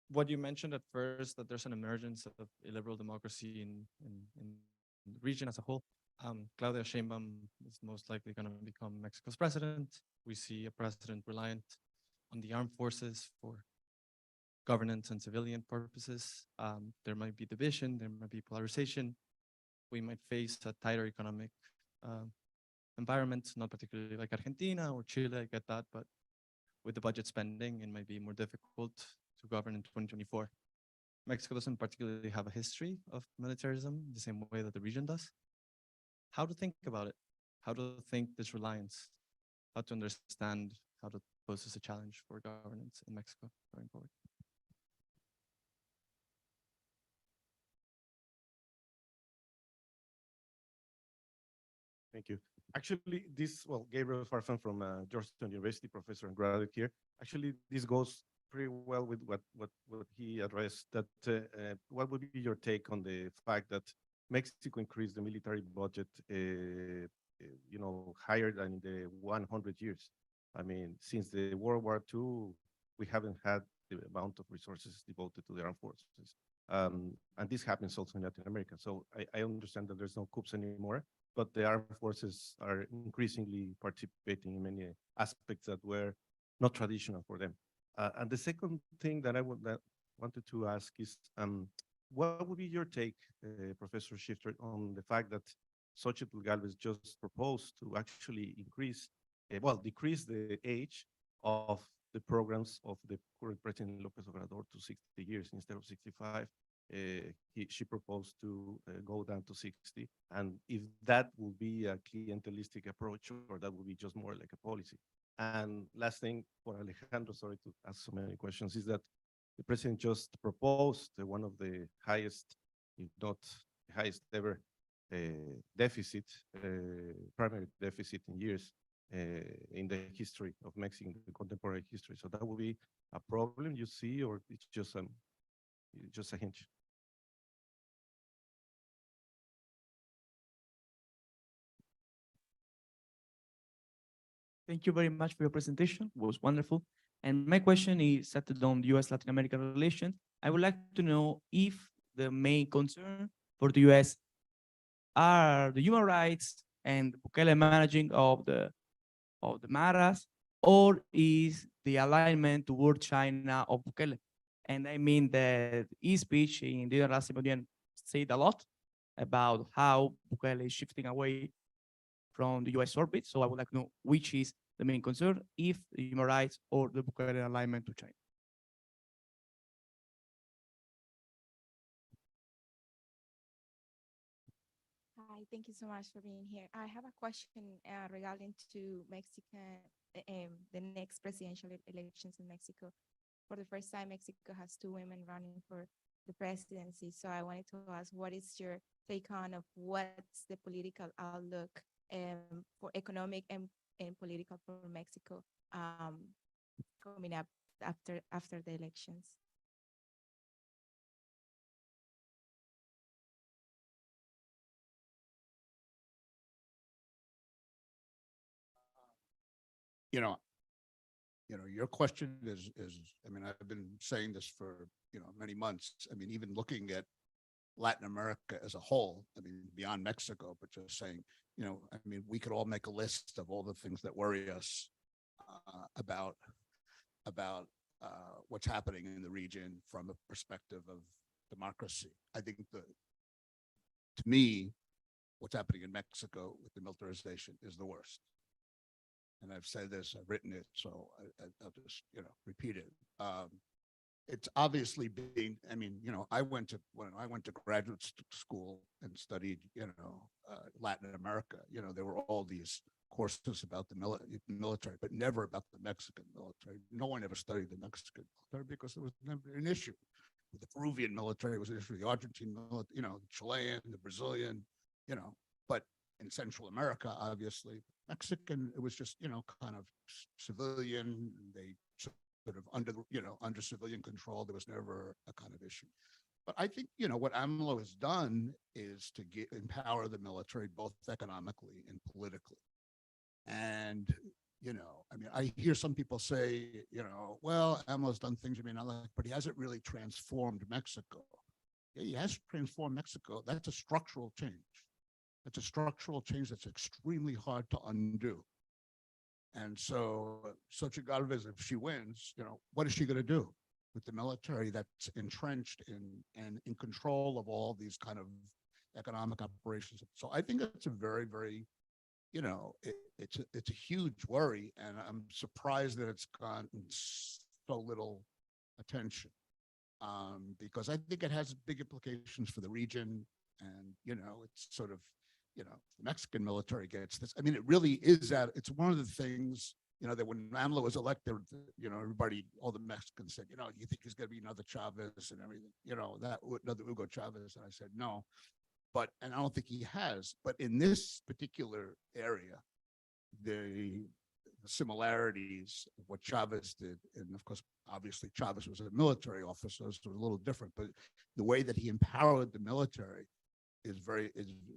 what you mentioned at first, that there's an emergence of illiberal democracy in the region as a whole. Claudia Sheinbaum is most likely going to become Mexico's president. We see a president reliant on the armed forces for governance and civilian purposes. There might be division, there might be polarization. We might face a tighter economic environment, not particularly like Argentina or Chile, I get that, but with the budget spending, it might be more difficult to govern in 2024. Mexico doesn't particularly have a history of militarism the same way that the region does. How to think about it? How to think this reliance? How to understand how to pose as a challenge for governance in Mexico going forward? Thank you. Actually, this, well, Gabriel Farfan from Georgetown University, professor and graduate here. Actually, this goes pretty well with what he addressed. That what would be your take on the fact that Mexico increased the military budget, higher than in the 100 years? I mean, since the World War II, we haven't had the amount of resources devoted to the armed forces. And this happens also in Latin America. So I understand that there's no coups anymore, but the armed forces are increasingly participating in many aspects that were not traditional for them. And the second thing that wanted to ask is, what would be your take, Professor Shifter, on the fact that Xochitl Galvez just proposed to actually decrease the age of the programs of the current President López Obrador to 60 years instead of 65? She proposed to go down to 60. And if that will be a clientelistic approach, or that will be just more like a policy. And last thing for Alejandro, sorry to ask so many questions, is that the president just proposed one of the highest, if not highest ever, primary deficit in years in the history of Mexico, in the contemporary history. So that will be a problem you see, or it's just a hint? Thank you very much for your presentation. It was wonderful. And my question is centered on US-Latin American relations. I would like to know if the main concern for the US are the human rights and Bukele managing of the maras, or is the alignment toward China of Bukele? And I mean that his speech in the last Union said a lot about how Bukele is shifting away from the US orbit. So I would like to know which is the main concern, if the human rights or the Bukele alignment to China. Hi, thank you so much for being here. I have a question regarding to Mexican, the next presidential elections in Mexico. For the first time, Mexico has two women running for the presidency. So I wanted to ask, what is your take on of what's the political outlook for economic and political for Mexico coming up after the elections? Your question is, I mean, I've been saying this for, many months. I mean, even looking at Latin America as a whole, I mean, beyond Mexico, but just saying, I mean, we could all make a list of all the things that worry us about what's happening in the region from a perspective of democracy. I think to me, what's happening in Mexico with the militarization is the worst. And I've said this, I've written it, so I'll just, repeat it. It's obviously being, I mean, when I went to graduate school and studied, Latin America, there were all these courses about the military, but never about the Mexican military. No one ever studied the Mexican military because it was never an issue. The Peruvian military was an issue, the Argentine military, the Chilean, the Brazilian, but in Central America, obviously, Mexican, it was just, kind of civilian. They sort of under civilian control. There was never a kind of issue. But I think, what AMLO has done is to empower the military, both economically and politically. And, I mean, I hear some people say, well, AMLO's done things you may not like, but he hasn't really transformed Mexico. Yeah, he has transformed Mexico. That's a structural change. It's a structural change that's extremely hard to undo. And so Xochitl Galvez, if she wins, what is she going to do with the military that's entrenched and in control of all these kind of economic operations? So I think it's a very, very, it's a huge worry, and I'm surprised that it's gotten so little attention, because I think it has big implications for the region. And, it's sort of, the Mexican military gets this. I mean, it really is it's one of the things, that when AMLO was elected, everybody, all the Mexicans said, you think he's going to be another Chavez and everything, another Hugo Chavez. And I said, no, and I don't think he has. But in this particular area, the similarities of what Chavez did. And of course, obviously Chavez was a military officer, so it was a little different, but the way that he empowered the military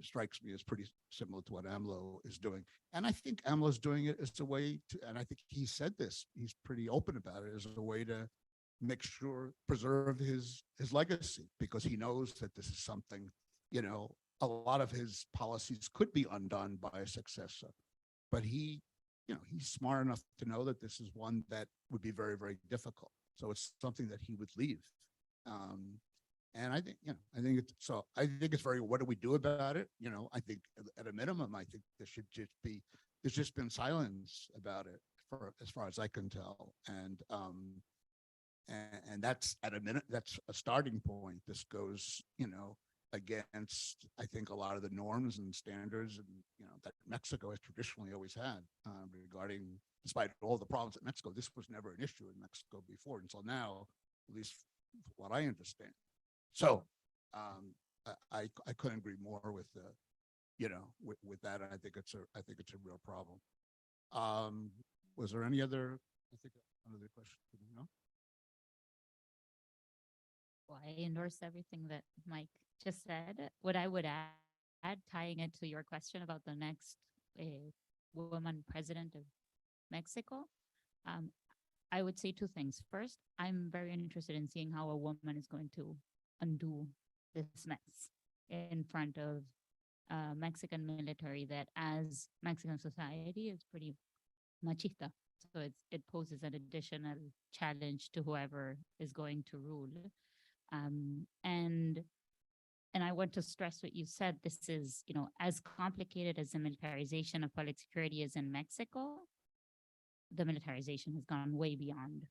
strikes me as pretty similar to what AMLO is doing. And I think AMLO is doing it as a way to, and I think he said this, he's pretty open about it, as a way to make sure, preserve his legacy, because he knows that this is something, a lot of his policies could be undone by a successor, but he's smart enough to know that this is one that would be very, very difficult. So it's something that he would leave. And I think it's very, what do we do about it? I think at a minimum, I think there's just been silence about it as far as I can tell. And that's that's a starting point. This goes, against, I think, a lot of the norms and standards and, that Mexico has traditionally always had regarding, despite all the problems at Mexico, this was never an issue in Mexico before until now, at least what I understand. So I couldn't agree more with with that. And I think it's a real problem. Was there any other, I think another question, Well, I endorse everything that Mike just said. What I would add, tying it to your question about the next woman president of Mexico, I would say two things. First, I'm very interested in seeing how a woman is going to undo this mess in front of Mexican military that, as Mexican society, is pretty machista. So it poses an additional challenge to whoever is going to rule. And I want to stress what you said. This is, as complicated as the militarization of public security is in Mexico, the militarization has gone way beyond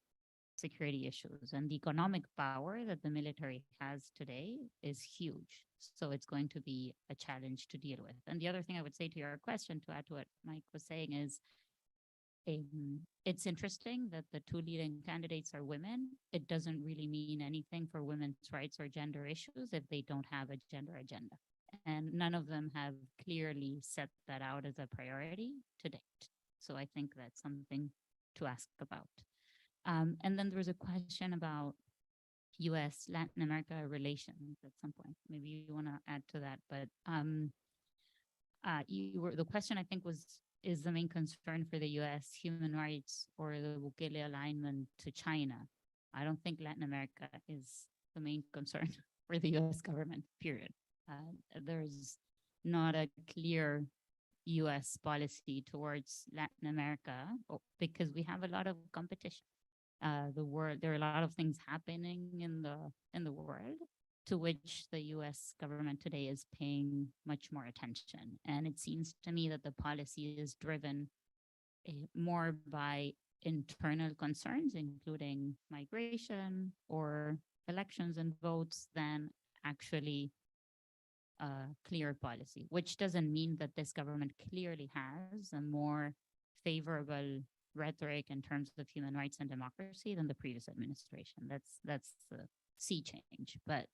security issues, and the economic power that the military has today is huge. So it's going to be a challenge to deal with. And the other thing I would say to your question, to add to what Mike was saying, is it's interesting that the two leading candidates are women. It doesn't really mean anything for women's rights or gender issues if they don't have a gender agenda. And none of them have clearly set that out as a priority to date. So I think that's something to ask about. And then there was a question about US Latin America relations at some point. Maybe you want to add to that, but the question, I think, is the main concern for the US human rights or the Bukele alignment to China? I don't think Latin America is the main concern for the US government, period. There's not a clear US policy towards Latin America because we have a lot of competition. There are a lot of things happening in the world to which the US government today is paying much more attention. And it seems to me that the policy is driven more by internal concerns, including migration or elections and votes, than actually clear policy, which doesn't mean that this government clearly has a more favorable rhetoric in terms of human rights and democracy than the previous administration. That's the sea change, but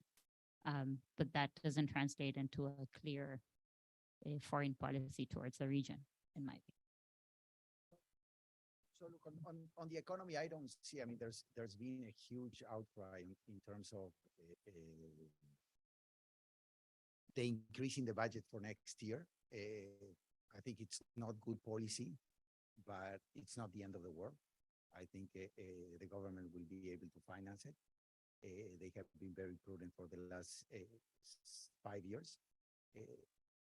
that doesn't translate into a clear foreign policy towards the region, in my view. So look, on the economy, I don't see, there's been a huge outcry in terms of the increase in the budget for next year. I think it's not good policy, but it's not the end of the world. I think the government will be able to finance it. They have been very prudent for the last 5 years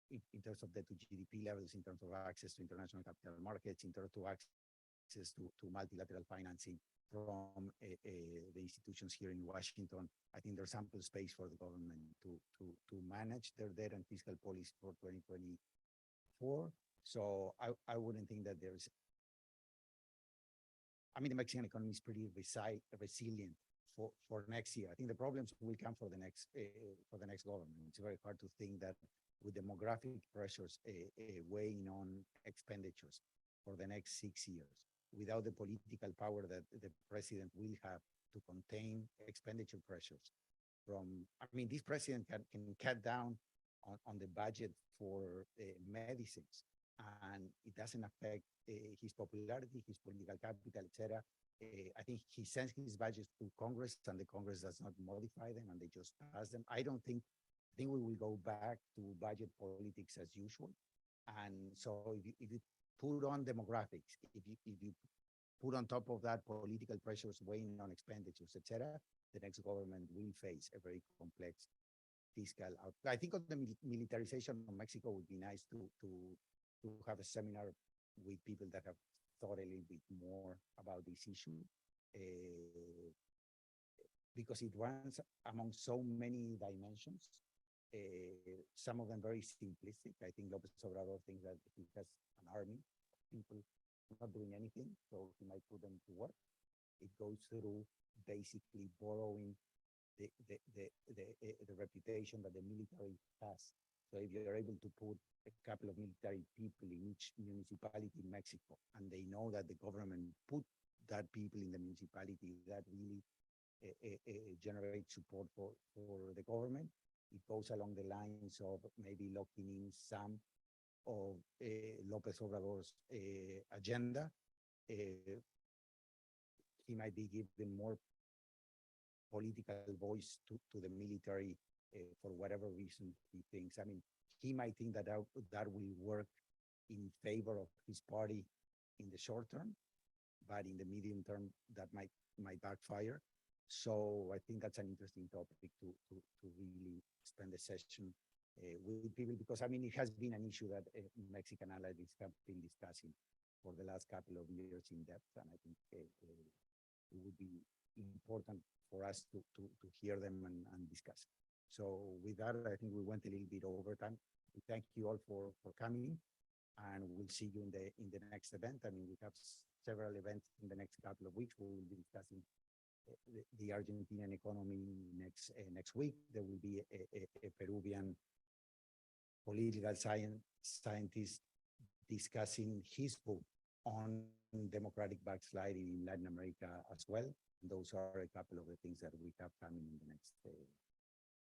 in terms of debt to GDP levels, in terms of access to international capital markets, in terms of access to multilateral financing from the institutions here in Washington. I think there's ample space for the government to manage their debt and fiscal policy for 2024. So I wouldn't think that there's, the Mexican economy is pretty resilient for next year. I think the problems will come for the next government. It's very hard to think that with demographic pressures weighing on expenditures for the next 6 years, without the political power that the president will have to contain expenditure pressures this president can cut down on the budget for medicines. and it doesn't affect his popularity, his political capital, etc. I think he sends his budgets to Congress, and the Congress does not modify them, and they just pass them. I don't think. I think we will go back to budget politics as usual. And so, if you put on demographics, if you put on top of that political pressures weighing on expenditures, etc., the next government will face a very complex fiscal outlook. I think on the militarization of Mexico would be nice to have a seminar with people that have thought a little bit more about this issue, because it runs among so many dimensions. Some of them very simplistic. I think López Obrador thinks that he has an army of people not doing anything, so he might put them to work. It goes through basically borrowing the reputation that the military has. So if you're able to put a couple of military people in each municipality in Mexico, and they know that the government put that people in the municipality, that really generates support for the government. It goes along the lines of maybe locking in some of López Obrador's agenda. He might be given more political voice to the military for whatever reason he thinks. I mean, he might think that that will work in favor of his party in the short term, but in the medium term, that might backfire. So I think that's an interesting topic to really spend the session with people, because I mean, it has been an issue that Mexican analysts have been discussing for the last couple of years in depth, and I think it would be important for us to hear them and discuss. So with that, I think we went a little bit over time. We thank you all for coming, and we'll see you in the next event. I mean, we have several events in the next couple of weeks. We will be discussing the Argentinian economy next week. There will be a Peruvian political scientist discussing his book on democratic backsliding in Latin America as well. And those are a couple of the things that we have coming in the next